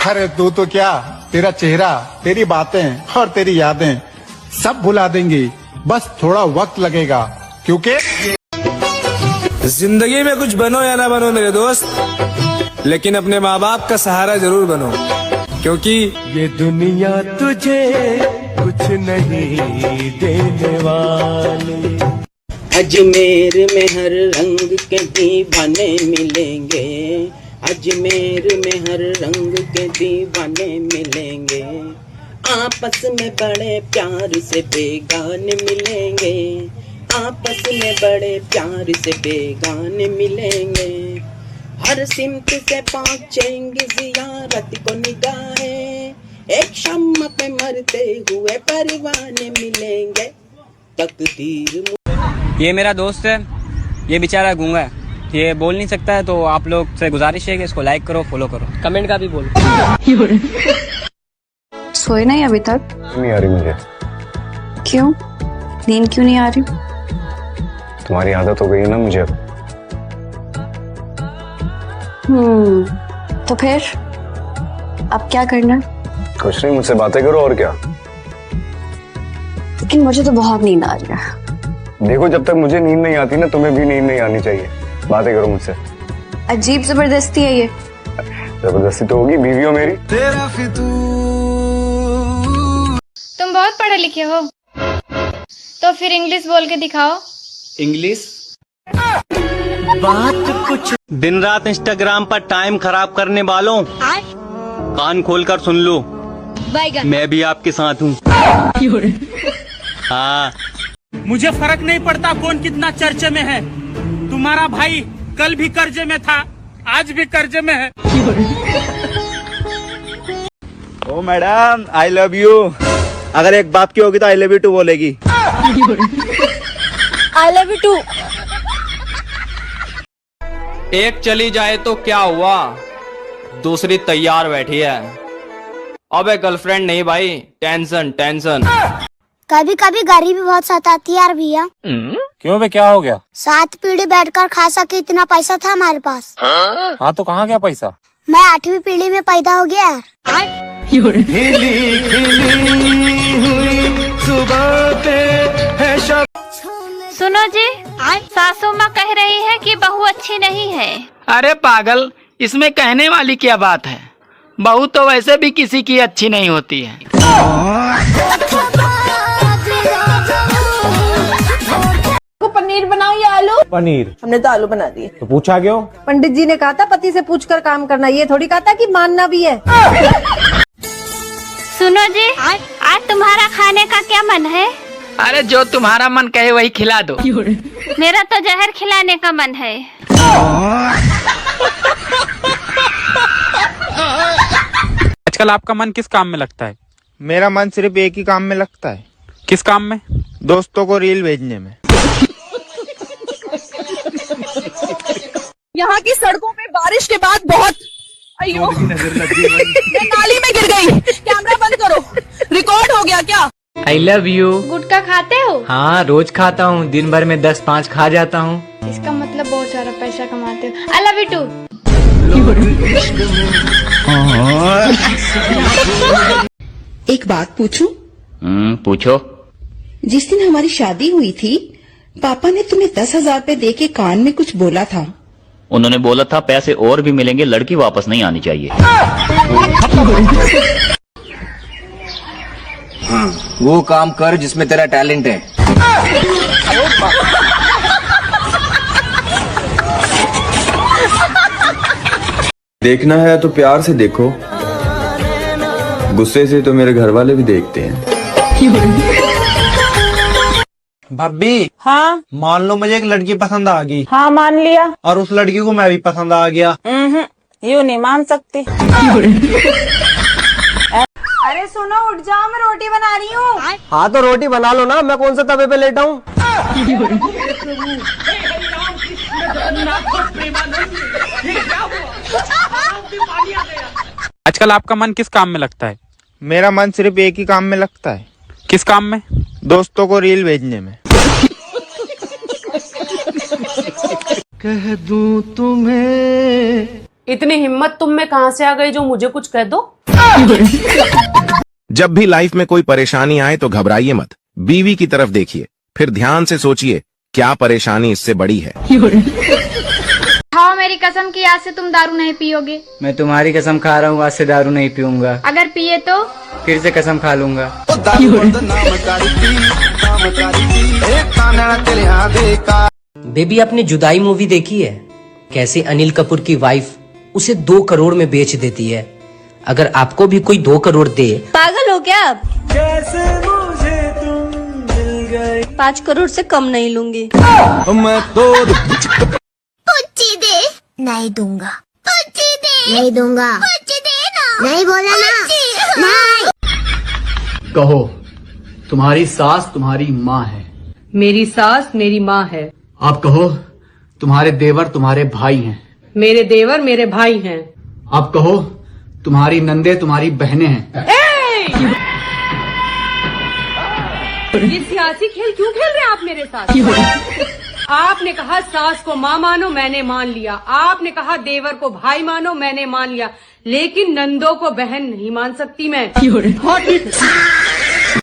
अरे तू तो क्या, तेरा चेहरा, तेरी बातें और तेरी यादें सब भुला देंगी, बस थोड़ा वक्त लगेगा, क्योंकि जिंदगी में कुछ बनो या ना बनो मेरे दोस्त, लेकिन अपने माँ बाप का सहारा जरूर बनो, क्योंकि ये दुनिया तुझे कुछ नहीं देने वाली। अजमेर में हर रंग के दीवाने मिलेंगे, अजमेर में हर रंग के दीवाने मिलेंगे, आपस में बड़े प्यार से बेगाने मिलेंगे, आपस में बड़े प्यार से बेगाने मिलेंगे, हर सिमत से पहुंचेंगे जियारत को निगाहें, एक शम्मा पे मरते हुए परवाने मिलेंगे, तकदीर। ये मेरा दोस्त है, ये बेचारा गूंगा है, ये बोल नहीं सकता है, तो आप लोग से गुजारिश है कि इसको लाइक करो, फॉलो करो, कमेंट का भी बोलो। सोए नहीं अभी तक? नहीं आ रही मुझे। क्यों? नींद क्यों नहीं आ रही? तुम्हारी आदत हो गई है ना मुझे अब। तो फिर अब क्या करना? कुछ नहीं, मुझसे बातें करो और क्या। लेकिन मुझे तो बहुत नींद आ रही है। देखो, जब तक मुझे नींद नहीं आती ना, तुम्हें भी नींद नहीं आनी चाहिए। बातें करो मुझसे। अजीब जबरदस्ती है ये। जबरदस्ती तो होगी, बीवी हो मेरी। तुम बहुत पढ़े लिखे हो, तो फिर इंग्लिश बोल के दिखाओ। इंग्लिश बात कुछ। दिन रात इंस्टाग्राम पर टाइम खराब करने वालों, कान खोलकर सुन लो, मैं भी आपके साथ हूँ। हाँ, मुझे फर्क नहीं पड़ता कौन कितना चर्चे में है, तुम्हारा भाई कल भी कर्जे में था, आज भी कर्जे में है। ओ मैडम, आई लव यू। अगर एक बाप की होगी तो आई लव यू टू बोलेगी। I love you too. एक चली जाए तो क्या हुआ, दूसरी तैयार बैठी है। अबे गर्लफ्रेंड नहीं भाई, टेंशन टेंशन। कभी कभी गरीबी बहुत सताती है यार भैया। क्यों बे, क्या हो गया? 7 पीढ़ी बैठकर खा सके इतना पैसा था हमारे पास। हाँ तो कहाँ गया पैसा? मैं 8वीं पीढ़ी में पैदा हो गया यार। सुनो जी, सासू माँ कह रही है कि बहू अच्छी नहीं है। अरे पागल, इसमें कहने वाली क्या बात है, बहू तो वैसे भी किसी की अच्छी नहीं होती है। पनीर बनाओ या आलू? पनीर। हमने तो आलू बना दिए। तो पूछा क्यों? पंडित जी ने कहा था पति से पूछकर काम करना, ये थोड़ी कहा था कि मानना भी है। सुनो जी, आज तुम्हारा खाने का क्या मन है? अरे जो तुम्हारा मन कहे वही खिला दो। मेरा तो जहर खिलाने का मन है। आजकल आपका मन किस काम में लगता है? मेरा मन सिर्फ एक ही काम में लगता है। किस काम में? दोस्तों को रील भेजने में। यहाँ की सड़कों पे बारिश के बाद बहुत अयो मैं नाली में गिर गई। कैमरा बंद करो, रिकॉर्ड हो गया क्या? आई लव यू। गुटखा खाते हो? हाँ, रोज खाता हूँ, दिन भर में 10-5 खा जाता हूँ। इसका मतलब बहुत सारा पैसा कमाते हो। I love you too. एक बात पूछूं? पूछो। जिस दिन हमारी शादी हुई थी, पापा ने तुम्हें 10,000 रुपए दे के कान में कुछ बोला था। उन्होंने बोला था पैसे और भी मिलेंगे, लड़की वापस नहीं आनी चाहिए। हाँ, वो काम कर जिसमें तेरा टैलेंट है। देखना है तो प्यार से देखो, गुस्से से तो मेरे घर वाले भी देखते हैं। भाभी। हाँ? मान लो मुझे एक लड़की पसंद आ गई। हाँ मान लिया। और उस लड़की को मैं भी पसंद आ गया। यूँ नहीं मान सकती। अरे सुनो, उठ जाओ, मैं रोटी बना रही हूँ। हाँ तो रोटी बना लो ना, मैं कौन सा तवे पे लेटा हूँ। आजकल आपका मन किस काम में लगता है? मेरा मन सिर्फ एक ही काम में लगता है। किस काम में? दोस्तों को रील भेजने में। कह दूं तुम्हें इतनी हिम्मत तुम में कहां से आ गई जो मुझे कुछ कह दो? जब भी लाइफ में कोई परेशानी आए तो घबराइए मत, बीवी की तरफ देखिए, फिर ध्यान से सोचिए क्या परेशानी इससे बड़ी है। खाओ मेरी कसम की आज से तुम दारू नहीं पियोगे। मैं तुम्हारी कसम खा रहा हूँ, आज से दारू नहीं पीऊंगा। अगर पिए तो फिर से कसम खा लूंगा। बेबी आपने जुदाई मूवी देखी है? कैसे अनिल कपूर की वाइफ उसे 2 करोड़ में बेच देती है। अगर आपको भी कोई 2 करोड़ दे। पागल हो क्या आप? 5 करोड़ से कम नहीं लूंगी। पुच्ची दे। नहीं दूंगा। पुच्ची दे। नहीं दूंगा। पुच्ची दे ना। नहीं बोला ना। नहीं। कहो, तुम्हारी सास तुम्हारी माँ है। मेरी सास मेरी माँ है। आप कहो, तुम्हारे देवर तुम्हारे भाई हैं। मेरे देवर मेरे भाई हैं। आप कहो, तुम्हारी नंदे तुम्हारी बहनें हैं। ये सियासी खेल क्यों खेल रहे हैं आप मेरे साथ? आपने कहा सास को माँ मानो, मैंने मान लिया। आपने कहा देवर को भाई मानो, मैंने मान लिया। लेकिन नंदों को बहन नहीं मान सकती मैं।